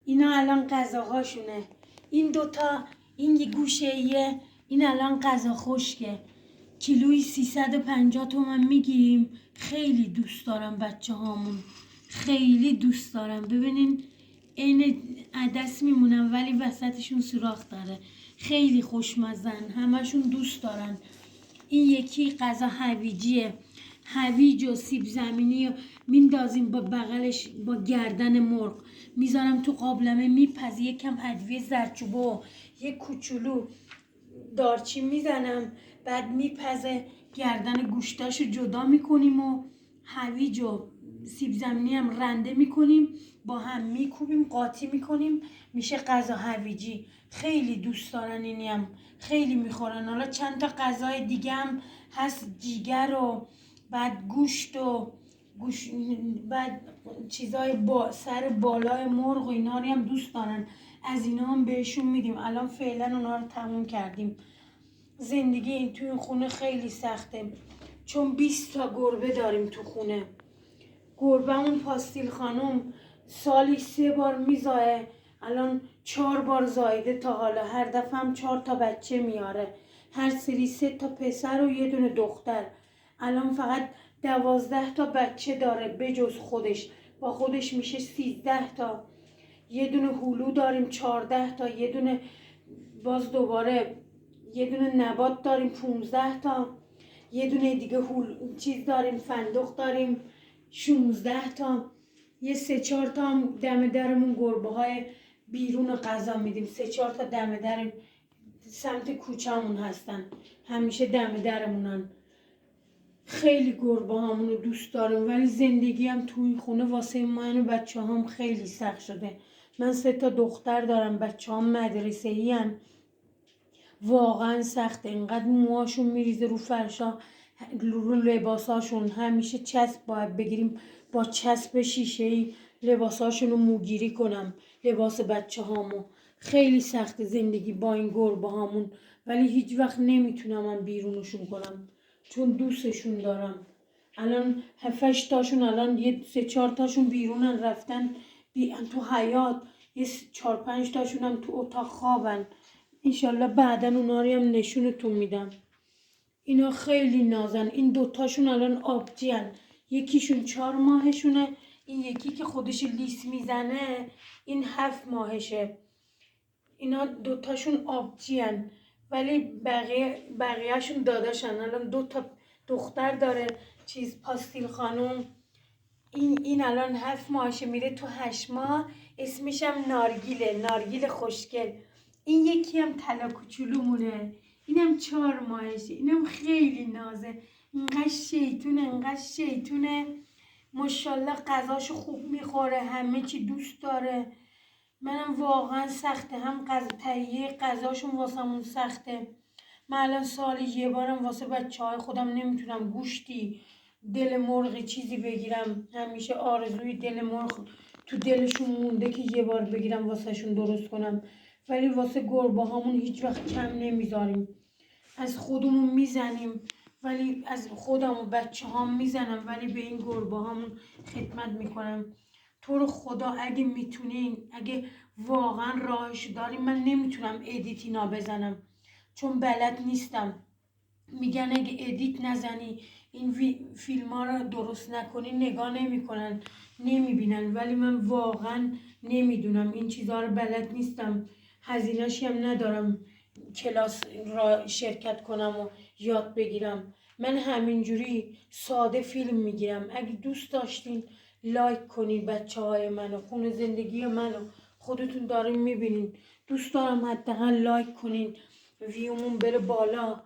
اینا الان غذاهاشونه. این دوتا، این یه گوشه ایه، این الان غذا خشکه. کیلویی 350 تومن میگیریم. خیلی دوست دارم بچه هامون، خیلی دوست دارم. ببینین این عدس میمونن ولی وسطشون سوراخ داره. خیلی خوشمزن، همشون دوست دارن. این یکی غذا هویجیه. هویج و سیب زمینی میندازیم با بغلش با گردن مرغ، میذارم تو قابلمه میپزه. یکم ادویه زردچوبه، یک کوچولو دارچین میزنم، بعد میپزه. گردن گوشتاشو جدا میکنیم و هویج و سیب زمینی هم رنده میکنیم، با هم میکوبیم، قاطی میکنیم، میشه غذا هویجی. خیلی دوست دارن، اینی هم خیلی میخورن. حالا چند تا غذای دیگه هم هست، جیگر و بعد گوشت و بعد چیزای سر بالای مرغ و اینا رو هم دوست دارن. از اینا هم بهشون میدیم. الان فعلا اونا رو تموم کردیم. زندگی این توی خونه خیلی سخته، چون 20 تا گربه داریم تو خونه. گربه‌مون پاستیل خانم سالی 3 بار میزایه، الان 4 بار زایده تا حالا. هر دفعه هم 4 تا بچه میاره، هر سری 3 تا پسر و یه دونه دختر. الان فقط 12 تا بچه داره بجز خودش، با خودش میشه 13 تا. یه دونه هلو داریم 14 تا، یه دونه باز دوباره یه دونه نبات داریم 15 تا، یه دونه دیگه چیز داریم فندق داریم 16 تا. یه 3-4 تا هم دم درمون گربه های بیرون غذا میدیم. 3-4 تا دم در سمت کوچه‌مون هستن، همیشه دم درمونن. خیلی گربه هامونو دوست دارم، ولی زندگی هم توی خونه واسه من و بچه هم خیلی سخت شده. من 3 تا دختر دارم، بچه هم مدرسه ای هن. واقعا سخته، اینقدر موهاشون میریزه رو فرشا، رو لباساشون. همیشه چسب باید بگیریم، با چسب شیشه‌ای لباساشون رو موگیری کنم، لباس بچه هامو. خیلی سخت زندگی با این گربه هامون، ولی هیچ وقت نمیتونم من بیرونشون کنم چون دوستشون دارم. الان 7-8 تاشون، الان یه 3-4 تاشون بیرونن رفتن تو حیاط، یه 4-5 تاشون هم تو اتاق خوابن. انشالله بعدا اونا رو هم نشونتون میدم. اینا خیلی نازن. این دوتاشون الان آبجی هن. یکیشون 4 ماهشونه، این یکی که خودش لیس میزنه این 7 ماهشه. اینا دوتاشون آبجی هن، ولی بقیهشون داداشن. الان 2 تا دختر داره چیز پاستیل خانوم. این الان 7 ماهشه، میره تو 8 ماه. اسمش هم نارگیل خوشگل. این یکی هم طلا کوچولومونه، اینم 4 ماهشه. اینم خیلی نازه، اینقدر شیطونه. ماشاءالله غذاشو خوب میخوره، همه چی دوست داره. منم واقعا سخته، هم تهیه غذاشون واسمون سخته. من الان سالی یه بارم واسه بچه‌های خودم نمیتونم گوشتی، دل مرغ چیزی بگیرم. همیشه آرزوی دل مرغ تو دلشون مونده که یه بار بگیرم واسهشون درست کنم، ولی واسه گربه هامون هیچ وقت کم نمیذاریم. از خودمون میزنیم، ولی از خودم و بچه هام میزنم، ولی به این گربه هامون خدمت میکنم. تو رو خدا اگه میتونین، اگه واقعا راهش داریم، من نمیتونم ادیت اینا بزنم چون بلد نیستم. میگن اگه ادیت نزنی، این فیلم ها رو درست نکنی، نگاه نمیکنن، نمیبینن. ولی من واقعا نمیدونم، این چیزها رو بلد نیستم. هزینه‌شی هم ندارم کلاس را شرکت کنم و یاد بگیرم. من همینجوری ساده فیلم میگیرم. اگه دوست داشتین لایک کنین، بچه های منو، خونه زندگی منو خودتون دارین میبینین. دوست دارم حداقل لایک کنین، ویومون بره بالا،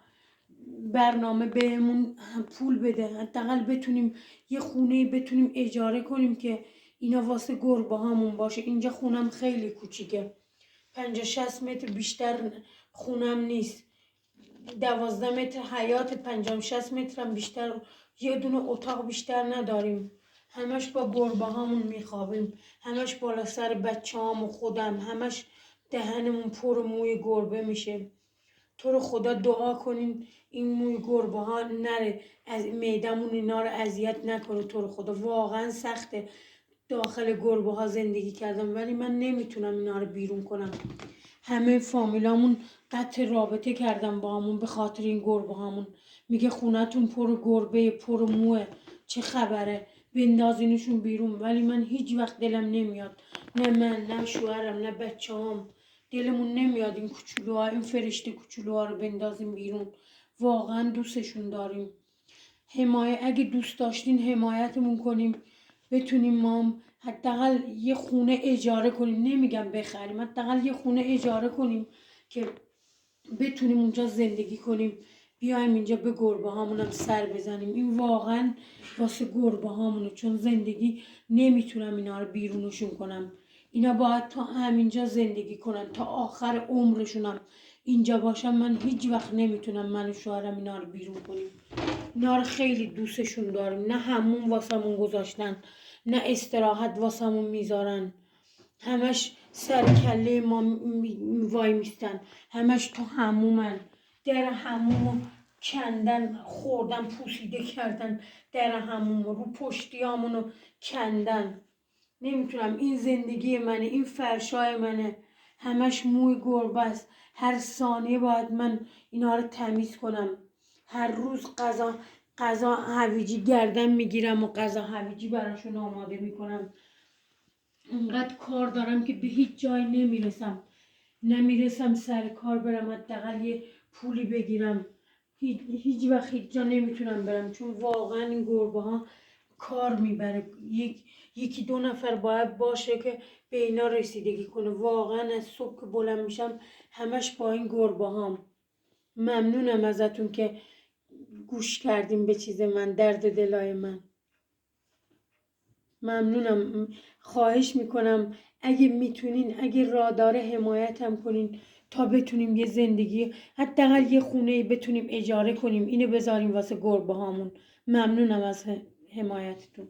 برنامه بهمون پول بده، حداقل بتونیم یه خونه بتونیم اجاره کنیم که اینا واسه گربه هامون باشه. اینجا خونم خیلی کوچیکه، 50-60 متر بیشتر خونم نیست. 12 متر حیات، 50-60 متر هم بیشتر، یه دونه اتاق بیشتر نداریم. همش با گربه هامون میخوابیم، همش بالا سر بچه هام و خودم، همش دهنمون پر موی گربه میشه. تو رو خدا دعا کنین این موی گربه ها نره، از معدمون اینا رو اذیت نکنه. تو رو خدا واقعا سخته. داخل گربه ها زندگی کردم، ولی من نمیتونم اینا رو بیرون کنم. همه فامیلامون قطع رابطه کردن با همون به خاطر این گربه هامون. میگه خونتون پر گربه، پر موه، چه خبره، بندازینشون بیرون. ولی من هیچ وقت دلم نمیاد، نه من، نه شوهرم، نه بچه‌هام، دلمون نمیاد این کوچولوها، این فرشته کوچولوها رو بندازیم بیرون. واقعا دوستشون داریم. اگه دوست داشتین حمایتمون کنیم، بتونیم ما حداقل یه خونه اجاره کنیم، نمیگم بخریم، حداقل یه خونه اجاره کنیم که بتونیم اونجا زندگی کنیم. بیایم اینجا به گربه هامونم سر بزنیم. این واقعا واسه گربه هامونه، چون زندگی نمیتونم اینا رو بیرونشون کنم. اینا باید تا همینجا زندگی کنن، تا آخر عمرشونم اینجا باشم. من هیچ وقت نمیتونم من و شوهرم اینا رو بیرون کنیم. اینا رو خیلی دوستشون داریم. نه همون واسمون گذاشتن، نه استراحت واسمون میذارن. همش سر کله ما وای میستن، همش تو همومن. در همومو کندن، خوردن، پوسیده کردن در همومو، رو پشتیامونو کندن. نمیتونم، این زندگی منه، این فرشای منه، همش موی گربه است. هر ثانیه باید من اینا رو تمیز کنم. هر روز غذا هویجی گردن میگیرم و غذا هویجی براشون آماده میکنم. اونقدر کار دارم که به هیچ جای نمیرسم سر کار برم حداقل یه پولی بگیرم. هیچ وقت هیچ جا نمیتونم برم، چون واقعا این گربه ها کار میبره. یکی دو نفر باید باشه که به اینا رسیدگی کنه. واقعا از صبح که بلند میشم همش با این گربه هام. ممنونم ازتون که گوش کردیم به چیز من، درد دلای من. ممنونم. خواهش میکنم اگه میتونین، اگه راه داره حمایتم کنین تا بتونیم یه زندگی، حداقل یه خونه بتونیم اجاره کنیم، اینو بذاریم واسه گربه هامون. ممنونم از حمایتتون.